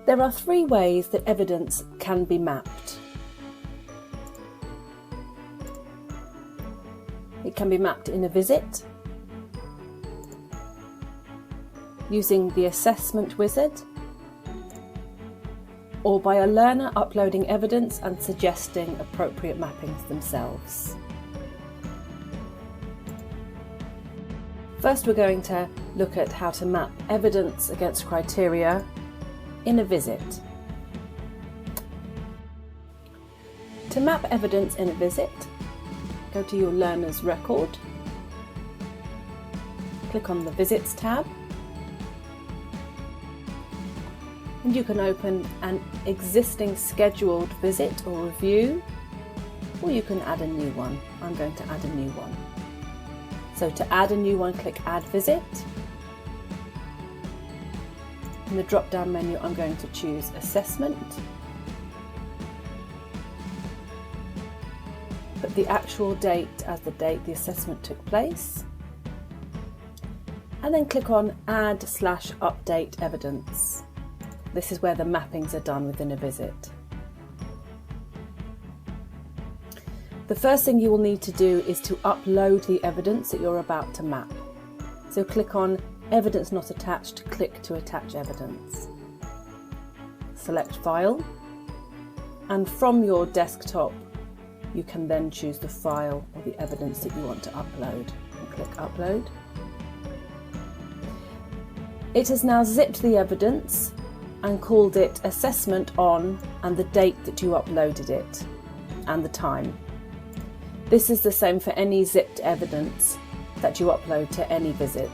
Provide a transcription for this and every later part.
There are three ways that evidence can be mapped. It can be mapped in a visit, using the assessment wizard, or by a learner uploading evidence and suggesting appropriate mappings themselves. First, we're going to look at how to map evidence against criteria in a visit. To map evidence in a visit, go to your learner's record, click on the Visits tab, and you can open an existing scheduled visit or review, or you can add a new one. I'm going to add a new one. So to add a new one, click Add Visit. In the drop-down menu, I'm going to choose Assessment. Put the actual date as the date the assessment took place. And then click on Add/Update Evidence. This is where the mappings are done within a visit. The first thing you will need to do is to upload the evidence that you're about to map. So click on Evidence Not Attached, click to attach evidence. Select File, and from your desktop you can then choose the file or the evidence that you want to upload and click Upload. It has now zipped the evidence and called it Assessment On and the date that you uploaded it and the time. This is the same for any zipped evidence that you upload to any visit.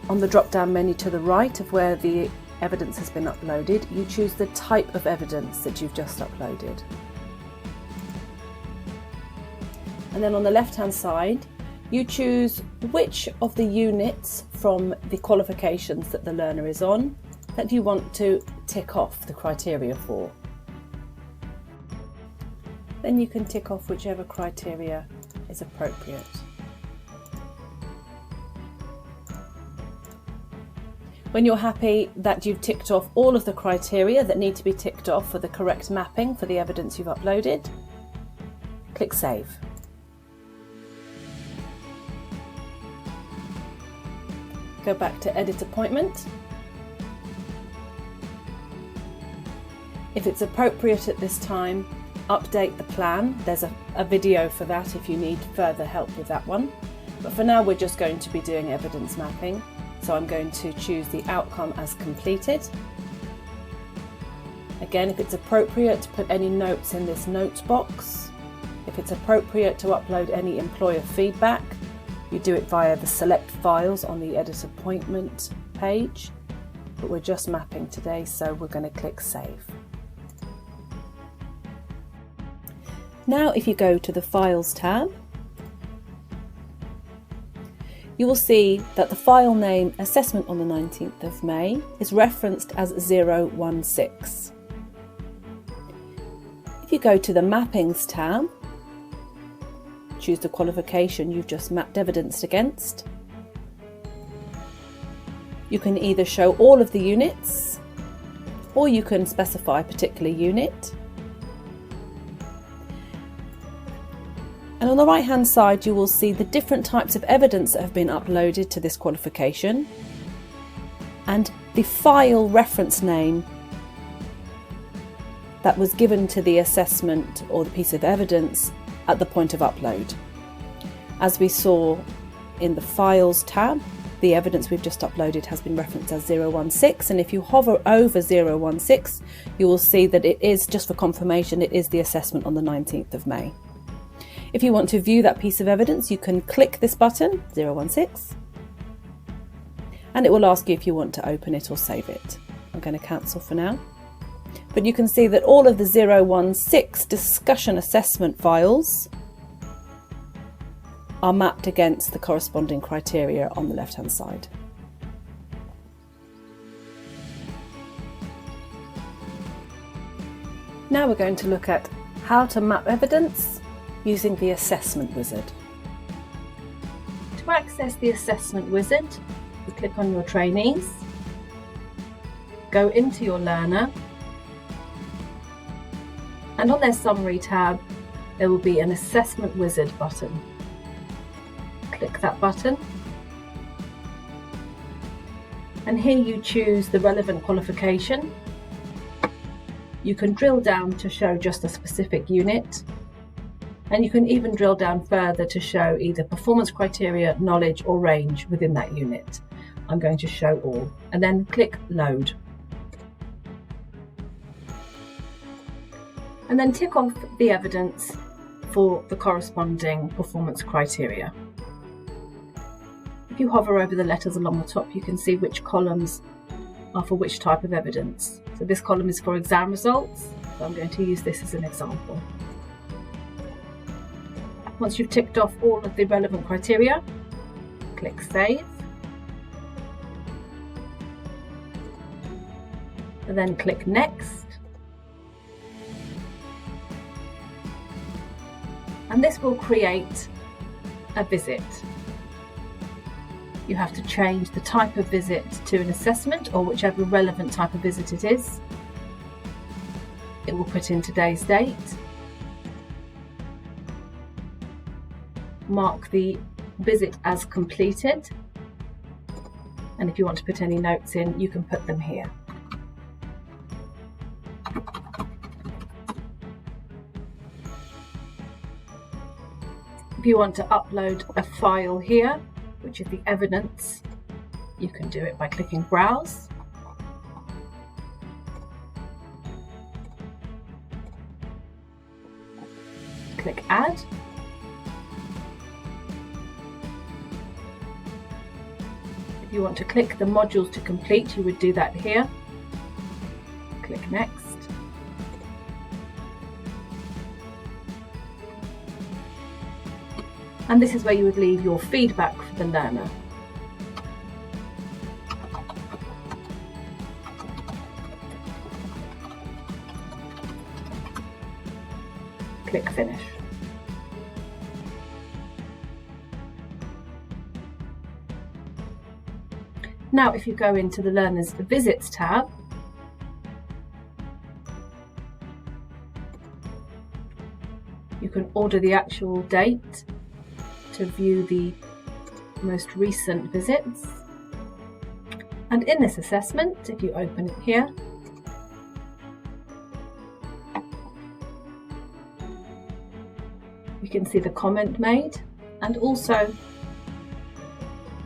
On the drop-down menu to the right of where the evidence has been uploaded, you choose the type of evidence that you've just uploaded. And then on the left-hand side, you choose which of the units from the qualifications that the learner is on that you want to tick off the criteria for. Then you can tick off whichever criteria is appropriate. When you're happy that you've ticked off all of the criteria that need to be ticked off for the correct mapping for the evidence you've uploaded, click Save. Go back to Edit Appointment. If it's appropriate at this time, update the plan. There's a video for that if you need further help with that one. But for now, we're just going to be doing evidence mapping. So I'm going to choose the outcome as completed. Again, if it's appropriate, put any notes in this notes box. If it's appropriate to upload any employer feedback, you do it via the Select Files on the Edit Appointment page. But we're just mapping today, so we're going to click Save. Now if you go to the Files tab, you will see that the file name Assessment on the 19th of May is referenced as 016. If you go to the Mappings tab, choose the qualification you've just mapped evidence against. You can either show all of the units, or you can specify a particular unit. And on the right hand side you will see the different types of evidence that have been uploaded to this qualification and the file reference name that was given to the assessment or the piece of evidence at the point of upload. As we saw in the Files tab, the evidence we've just uploaded has been referenced as 016, and if you hover over 016 you will see that it is, just for confirmation, it is the assessment on the 19th of May. If you want to view that piece of evidence, you can click this button, 016, and it will ask you if you want to open it or save it. I'm going to cancel for now. But you can see that all of the 016 discussion assessment files are mapped against the corresponding criteria on the left-hand side. Now we're going to look at how to map evidence using the Assessment Wizard. To access the Assessment Wizard, you click on your trainees go into your learner, and on their summary tab there will be an assessment wizard button. Click that button, and here you choose the relevant qualification. You can drill down to show just a specific unit, and you can even drill down further to show either performance criteria, knowledge or range within that unit. I'm going to show all, and then click load. And then tick off the evidence for the corresponding performance criteria. If you hover over the letters along the top, you can see which columns are for which type of evidence. So this column is for exam results, so I'm going to use this as an example. Once you've ticked off all of the relevant criteria, click Save, and then click Next. And this will create a visit. You have to change the type of visit to an assessment or whichever relevant type of visit it is. It will put in today's date. Mark the visit as completed. And if you want to put any notes in, you can put them here. If you want to upload a file here, which is the evidence, you can do it by clicking Browse. Click Add. If you want to click the modules to complete, you would do that here. Click Next. And this is where you would leave your feedback for the learner. Click Finish. Now if you go into the Learner's Visits tab, you can order the actual date to view the most recent visits. And in this assessment, if you open it here, you can see the comment made and also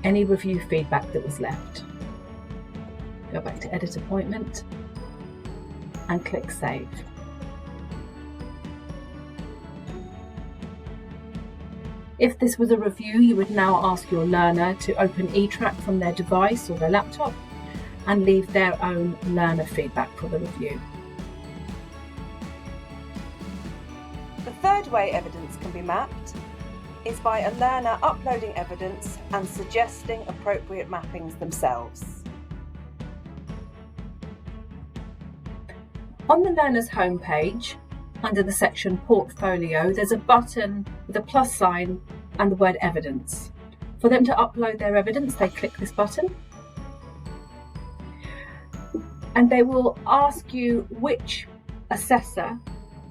any review feedback that was left. Go back to Edit Appointment and click Save. If this was a review, you would now ask your learner to open eTrack from their device or their laptop and leave their own learner feedback for the review. The third way evidence can be mapped is by a learner uploading evidence and suggesting appropriate mappings themselves. On the learner's homepage, under the section Portfolio, there's a button with a plus sign and the word Evidence. For them to upload their evidence, they click this button and they will ask you which assessor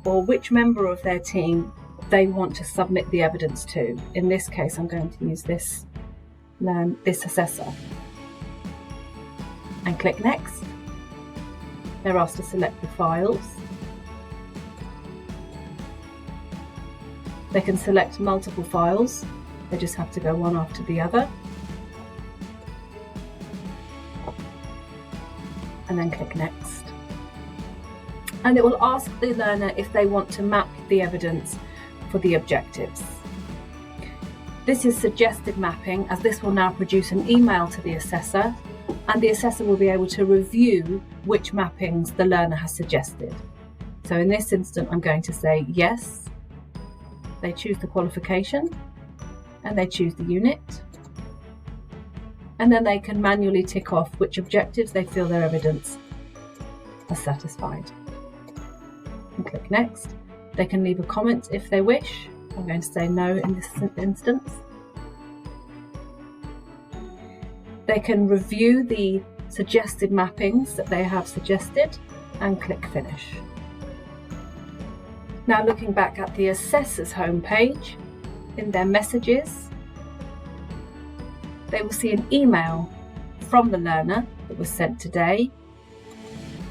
or which member of their team they want to submit the evidence to. In this case, I'm going to use this assessor. And click Next. They're asked to select the files. They can select multiple files. They just have to go one after the other. And then click Next. And it will ask the learner if they want to map the evidence for the objectives. This is suggested mapping, as this will now produce an email to the assessor, and the assessor will be able to review which mappings the learner has suggested. So in this instance, I'm going to say yes. They choose the qualification and they choose the unit, and then they can manually tick off which objectives they feel their evidence has satisfied. And click Next. They can leave a comment if they wish. I'm going to say no in this instance. They can review the suggested mappings that they have suggested and click Finish. Now looking back at the assessor's homepage, in their messages, they will see an email from the learner that was sent today,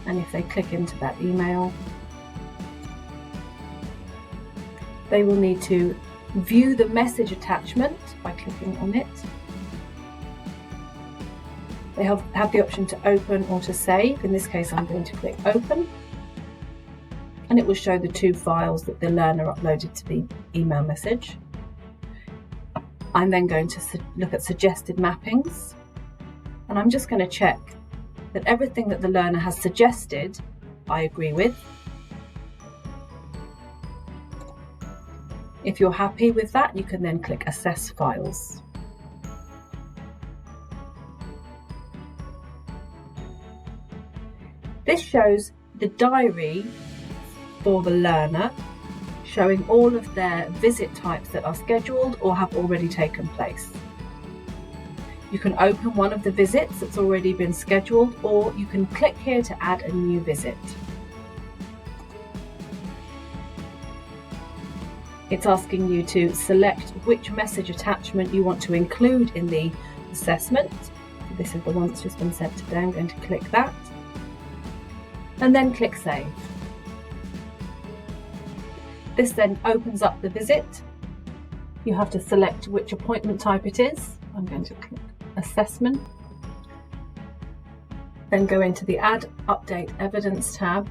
and if they click into that email, they will need to view the message attachment by clicking on it. They have the option to open or to save. In this case, I'm going to click open, and it will show the two files that the learner uploaded to the email message. I'm then going to look at suggested mappings, and I'm just going to check that everything that the learner has suggested I agree with. If you're happy with that, you can then click Assess Files. This shows the diary for the learner, showing all of their visit types that are scheduled or have already taken place. You can open one of the visits that's already been scheduled, or you can click here to add a new visit. It's asking you to select which message attachment you want to include in the assessment. So this is the one that's just been sent today. I'm going to click that and then click Save. This then opens up the visit. You have to select which appointment type it is. I'm going to click Assessment. Then go into the Add Update Evidence tab.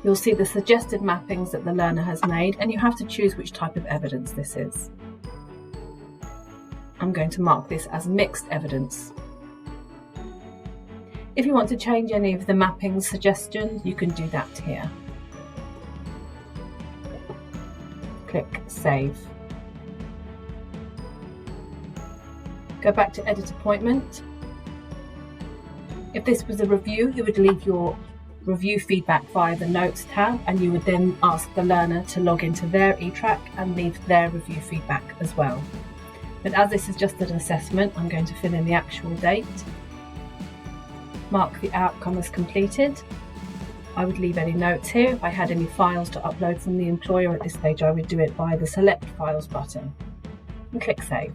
You'll see the suggested mappings that the learner has made, and you have to choose which type of evidence this is. I'm going to mark this as mixed evidence. If you want to change any of the mapping suggestions, you can do that here. Click Save. Go back to Edit Appointment. If this was a review, you would leave your review feedback via the Notes tab, and you would then ask the learner to log into their eTrack and leave their review feedback as well. But as this is just an assessment, I'm going to fill in the actual date. Mark the outcome as completed. I would leave any notes here. If I had any files to upload from the employer at this stage, I would do it by the Select Files button and click Save.